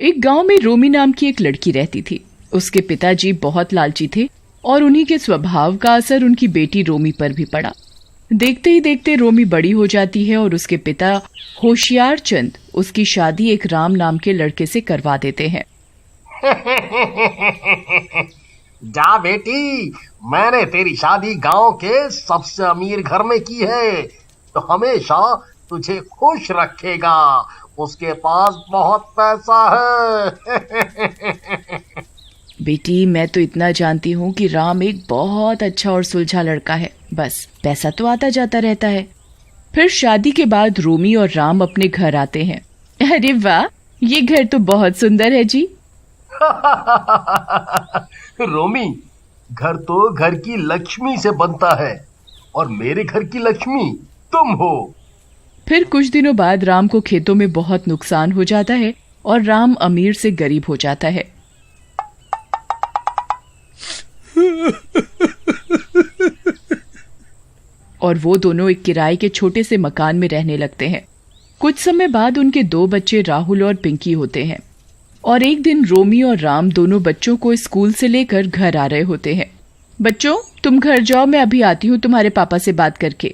एक गांव में रोमी नाम की एक लड़की रहती थी। उसके पिताजी बहुत लालची थे और उन्हीं के स्वभाव का असर उनकी बेटी रोमी पर भी पड़ा। देखते ही देखते रोमी बड़ी हो जाती है और उसके पिता होशियार चंद उसकी शादी एक राम नाम के लड़के से करवा देते हैं। जा बेटी, मैंने तेरी शादी गांव के सबसे अमीर घर में की है, तो हमेशा तुझे खुश रखेगा। उसके पास बहुत पैसा है। बेटी, मैं तो इतना जानती हूँ कि राम एक बहुत अच्छा और सुलझा लड़का है, बस पैसा तो आता जाता रहता है। फिर शादी के बाद रोमी और राम अपने घर आते हैं। अरे वाह, ये घर तो बहुत सुंदर है जी। रोमी, घर तो घर की लक्ष्मी से बनता है और मेरे घर की लक्ष्मी तुम हो। फिर कुछ दिनों बाद राम को खेतों में बहुत नुकसान हो जाता है और राम अमीर से गरीब हो जाता है। और वो दोनों एक किराए के छोटे से मकान में रहने लगते हैं। कुछ समय बाद उनके 2 बच्चे राहुल और पिंकी होते हैं और एक दिन रोमी और राम दोनों बच्चों को स्कूल से लेकर घर आ रहे होते हैं। बच्चों, तुम घर जाओ, मैं अभी आती हूँ तुम्हारे पापा से बात करके।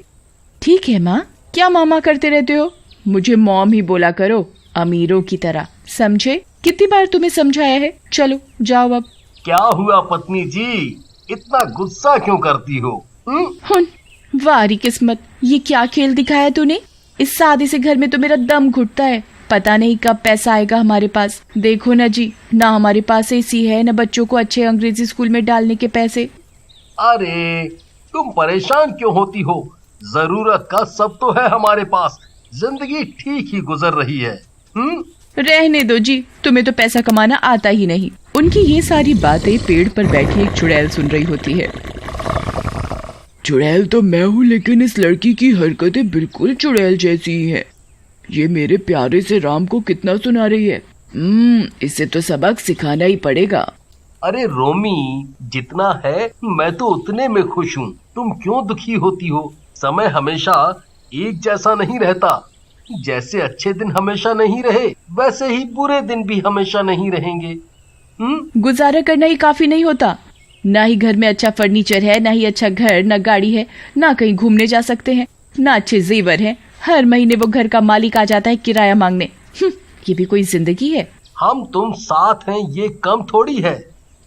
ठीक है माँ। क्या मामा करते रहते हो? मुझे मॉम ही बोला करो, अमीरों की तरह, समझे? कितनी बार तुम्हें समझाया है। चलो जाओ अब। क्या हुआ पत्नी जी, इतना गुस्सा क्यों करती हो? वारी किस्मत, ये क्या खेल दिखाया तूने? इस शादी से घर में तो मेरा दम घुटता है। पता नहीं कब पैसा आएगा हमारे पास। देखो ना जी, ना हमारे पास एसी है, ना बच्चों को अच्छे अंग्रेजी स्कूल में डालने के पैसे। अरे तुम परेशान क्यों होती हो? जरूरत का सब तो है हमारे पास। जिंदगी ठीक ही गुजर रही है। रहने दो जी, तुम्हें तो पैसा कमाना आता ही नहीं। उनकी ये सारी बातें पेड़ पर बैठी एक चुड़ैल सुन रही होती है। चुड़ैल तो मैं हूँ, लेकिन इस लड़की की हरकतें बिल्कुल चुड़ैल जैसी ही है। ये मेरे प्यारे से राम को कितना सुना रही है। इसे तो सबक सिखाना ही पड़ेगा। अरे रोमी, जितना है मैं तो उतने में खुश हूँ। तुम क्यों दुखी होती हो? समय हमेशा एक जैसा नहीं रहता। जैसे अच्छे दिन हमेशा नहीं रहे, वैसे ही बुरे दिन भी हमेशा नहीं रहेंगे। गुजारा करना ही काफी नहीं होता? ना ही घर में अच्छा फर्नीचर है, ना ही अच्छा घर, ना गाड़ी है, ना कहीं घूमने जा सकते हैं, ना अच्छे जेवर हैं। हर महीने वो घर का मालिक आ जाता है किराया मांगने। ये भी कोई जिंदगी है? हम तुम साथ हैं ये कम थोड़ी है।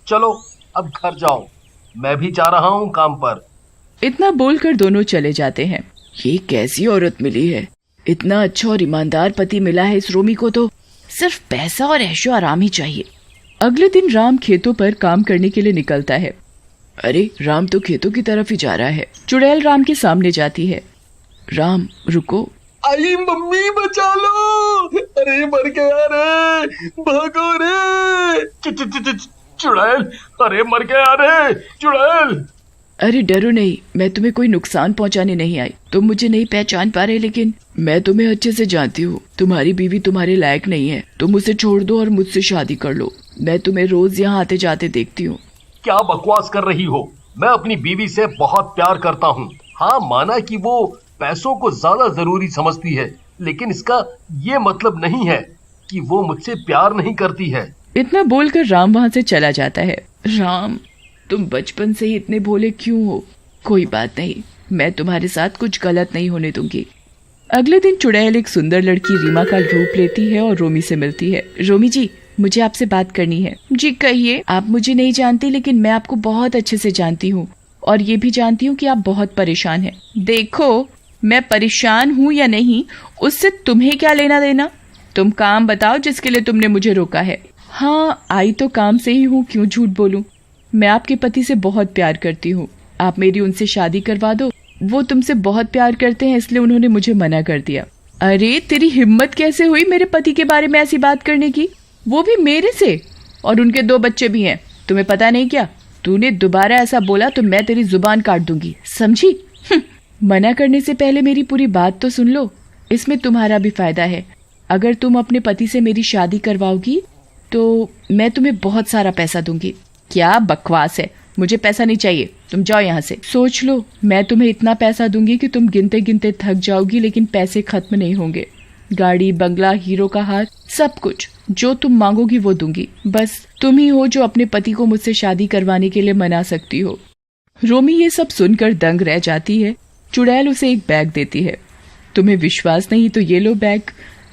चलो अब घर जाओ, मैं भी जा रहा हूँ काम पर। इतना बोलकर दोनों चले जाते हैं। ये कैसी औरत मिली है? इतना अच्छा और ईमानदार पति मिला है इस रोमी को, तो सिर्फ पैसा और ऐशो आराम ही चाहिए। अगले दिन राम खेतों पर काम करने के लिए निकलता है। अरे राम तो खेतों की तरफ ही जा रहा है। चुड़ैल राम के सामने जाती है। राम रुको। आई मम्मी, बचा लो। अरे मर गया रे, भागो रे। चुड़ैल, अरे मर गया रे चुड़ैल। अरे डरो नहीं, मैं तुम्हें कोई नुकसान पहुंचाने नहीं आई। तुम मुझे नहीं पहचान पा रहे, लेकिन मैं तुम्हें अच्छे से जानती हूँ। तुम्हारी बीवी तुम्हारे लायक नहीं है। तुम उसे छोड़ दो और मुझसे शादी कर लो। मैं तुम्हें रोज यहाँ आते जाते देखती हूँ। क्या बकवास कर रही हो? मैं अपनी बीवी से बहुत प्यार करता हूँ। हाँ, माना कि वो पैसों को ज्यादा जरूरी समझती है, लेकिन इसका ये मतलब नहीं है कि वो मुझसे प्यार नहीं करती है। इतना बोलकर राम वहाँ से चला जाता है। राम, तुम बचपन से ही इतने भोले क्यों हो? कोई बात नहीं, मैं तुम्हारे साथ कुछ गलत नहीं होने दूंगी। अगले दिन चुड़ैल एक सुंदर लड़की रीमा का रूप लेती है और रोमी से मिलती है। रोमी जी, मुझे आपसे बात करनी है। जी कहिए। आप मुझे नहीं जानती, लेकिन मैं आपको बहुत अच्छे से जानती हूँ और ये भी जानती हूँ कि आप बहुत परेशान हैं। देखो, मैं परेशान हूँ या नहीं, उससे तुम्हें क्या लेना देना? तुम काम बताओ जिसके लिए तुमने मुझे रोका है। हाँ, आई तो काम से ही हूँ, क्यों झूठ बोलूं। मैं आपके पति से बहुत प्यार करती हूँ। आप मेरी उनसे शादी करवा दो। वो तुमसे बहुत प्यार करते हैं, इसलिए उन्होंने मुझे मना कर दिया। अरे तेरी हिम्मत कैसे हुई मेरे पति के बारे में ऐसी बात करने की, वो भी मेरे से? और उनके 2 बच्चे भी हैं। तुम्हें पता नहीं क्या? तूने दोबारा ऐसा बोला तो मैं तेरी जुबान काट दूंगी, समझी? मना करने से पहले मेरी पूरी बात तो सुन लो। इसमें तुम्हारा भी फायदा है। अगर तुम अपने पति से मेरी शादी करवाओगी तो मैं तुम्हें बहुत सारा पैसा दूंगी। क्या बकवास है, मुझे पैसा नहीं चाहिए, तुम जाओ यहाँ से। सोच लो, मैं तुम्हें इतना पैसा दूंगी कि तुम गिनते गिनते थक जाओगी, लेकिन पैसे खत्म नहीं होंगे। गाड़ी, बंगला, हीरो का हार, सब कुछ। जो तुम मांगोगी वो दूंगी। बस तुम ही हो जो अपने पति को मुझसे शादी करवाने के लिए मना सकती हो। रोमी ये सब सुनकर दंग रह जाती है। चुड़ैल उसे एक बैग देती है। तुम्हें विश्वास नहीं तो ये लो बैग,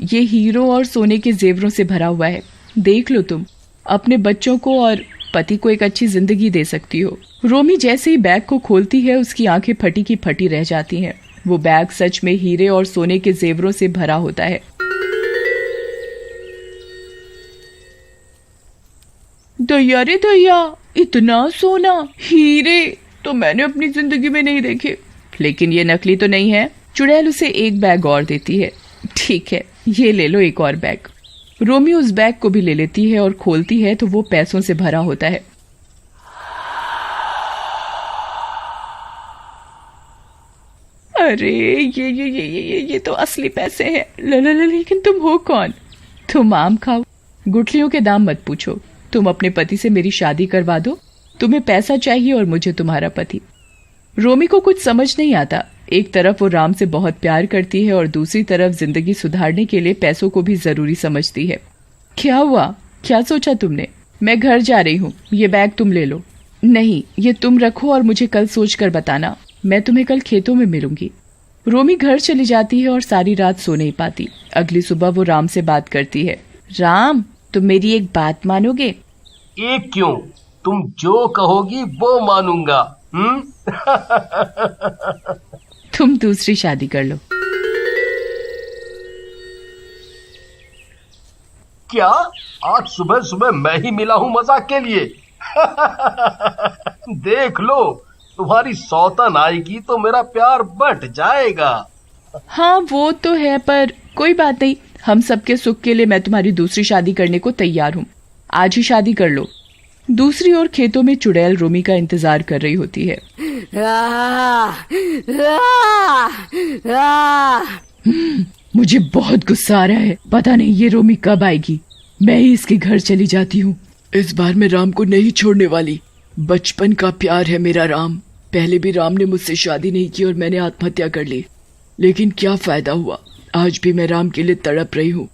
ये हीरो और सोने के जेवरों से भरा हुआ है। देख लो, तुम अपने बच्चों को और पति को एक अच्छी जिंदगी दे सकती हो। रोमी जैसे ही बैग को खोलती है उसकी आंखें फटी की फटी रह जाती हैं। वो बैग सच में हीरे और सोने के जेवरों से भरा होता है। दया रे दया, इतना सोना, हीरे तो मैंने अपनी जिंदगी में नहीं देखे। लेकिन ये नकली तो नहीं है। चुड़ैल उसे एक बैग और देती है। ठीक है, ये ले लो एक और बैग। रोमी उस बैग को भी ले लेती है और खोलती है तो वो पैसों से भरा होता है। अरे ये तो असली पैसे हैं। लेकिन तुम हो कौन? तुम आम खाओ, गुठलियों के दाम मत पूछो। तुम अपने पति से मेरी शादी करवा दो। तुम्हें पैसा चाहिए और मुझे तुम्हारा पति। रोमी को कुछ समझ नहीं आता। एक तरफ वो राम से बहुत प्यार करती है और दूसरी तरफ जिंदगी सुधारने के लिए पैसों को भी जरूरी समझती है। क्या हुआ? क्या सोचा तुमने? मैं घर जा रही हूँ, ये बैग तुम ले लो। नहीं, ये तुम रखो और मुझे कल सोचकर बताना। मैं तुम्हें कल खेतों में मिलूंगी। रोमी घर चली जाती है और सारी रात सो नहीं पाती। अगली सुबह वो राम से बात करती है। राम, तुम मेरी एक बात मानोगे? एक क्यों, तुम जो कहोगी वो मानूंगा। तुम दूसरी शादी कर लो। क्या? आज सुबह सुबह मैं ही मिला हूँ मजाक के लिए? देख लो, तुम्हारी सौतन आएगी तो मेरा प्यार बढ़ जाएगा। हाँ वो तो है, पर कोई बात नहीं। हम सबके सुख के लिए मैं तुम्हारी दूसरी शादी करने को तैयार हूँ। आज ही शादी कर लो। दूसरी ओर खेतों में चुड़ैल रोमी का इंतजार कर रही होती है। मुझे बहुत गुस्सा आ रहा है। पता नहीं ये रोमी कब आएगी। मैं ही इसके घर चली जाती हूँ। इस बार मैं राम को नहीं छोड़ने वाली। बचपन का प्यार है मेरा राम। पहले भी राम ने मुझसे शादी नहीं की और मैंने आत्महत्या कर ली, लेकिन क्या फायदा हुआ। आज भी मैं राम के लिए तड़प रही हूँ।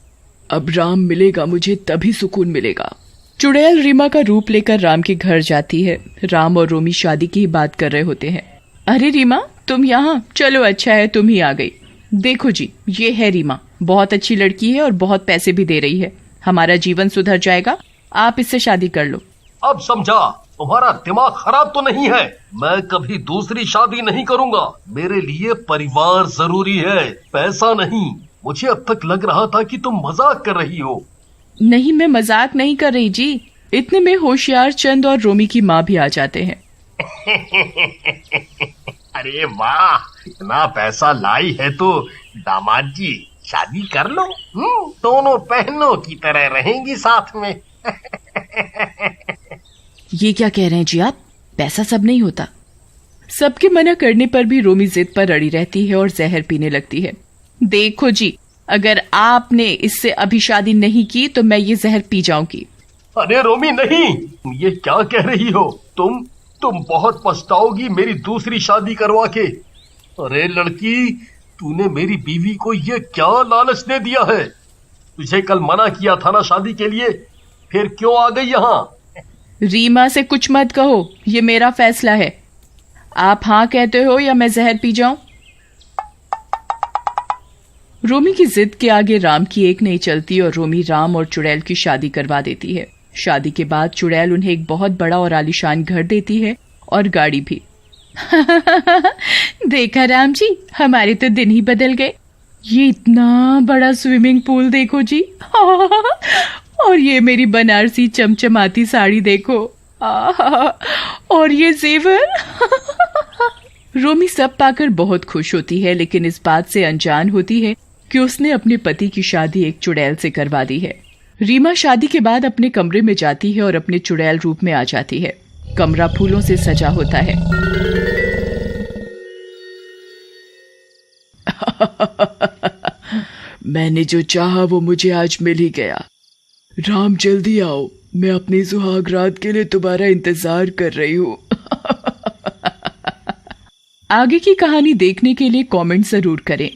अब राम मिलेगा मुझे तभी सुकून मिलेगा। चुड़ैल रीमा का रूप लेकर राम के घर जाती है। राम और रोमी शादी की बात कर रहे होते हैं। अरे रीमा, तुम यहाँ? चलो अच्छा है तुम ही आ गई। देखो जी, ये है रीमा। बहुत अच्छी लड़की है और बहुत पैसे भी दे रही है। हमारा जीवन सुधर जाएगा। आप इससे शादी कर लो। अब समझा, तुम्हारा दिमाग खराब तो नहीं है। मैं कभी दूसरी शादी नहीं करूंगा। मेरे लिए परिवार जरूरी है, पैसा नहीं। मुझे अब तक लग रहा था कि तुम मजाक कर रही हो। नहीं, मैं मजाक नहीं कर रही जी। इतने में होशियार चंद और रोमी की माँ भी आ जाते हैं। अरे वाह, इतना पैसा लाई है तो दामाद जी शादी कर लो। दोनों बहनों की तरह रहेंगी साथ में। ये क्या कह रहे हैं जी आप? पैसा सब नहीं होता। सबके मना करने पर भी रोमी जिद पर अड़ी रहती है और जहर पीने लगती है। देखो जी, अगर आपने इससे अभी शादी नहीं की तो मैं ये जहर पी जाऊंगी। अरे रोमी नहीं, ये क्या कह रही हो? तुम बहुत पछताओगी मेरी दूसरी शादी करवा के। अरे लड़की, तूने मेरी बीवी को ये क्या लालच दे दिया है? तुझे कल मना किया था ना शादी के लिए, फिर क्यों आ गई यहाँ? रीमा से कुछ मत कहो, ये मेरा फैसला है। आप हाँ कहते हो या मैं जहर पी जाऊं? रोमी की जिद के आगे राम की एक नहीं चलती और रोमी राम और चुड़ैल की शादी करवा देती है। शादी के बाद चुड़ैल उन्हें एक बहुत बड़ा और आलीशान घर देती है और गाड़ी भी। देखा राम जी, हमारे तो दिन ही बदल गए। ये इतना बड़ा स्विमिंग पूल देखो जी। और ये मेरी बनारसी चमचमाती साड़ी देखो। और ये जेवर। रोमी सब पाकर बहुत खुश होती है, लेकिन इस बात से अनजान होती है कि उसने अपने पति की शादी एक चुड़ैल से करवा दी है। रीमा शादी के बाद अपने कमरे में जाती है और अपने चुड़ैल रूप में आ जाती है। कमरा फूलों से सजा होता है। मैंने जो चाहा वो मुझे आज मिल ही गया। राम जल्दी आओ, मैं अपनी सुहाग रात के लिए तुम्हारा इंतजार कर रही हूँ। आगे की कहानी देखने के लिए कमेंट जरूर करें।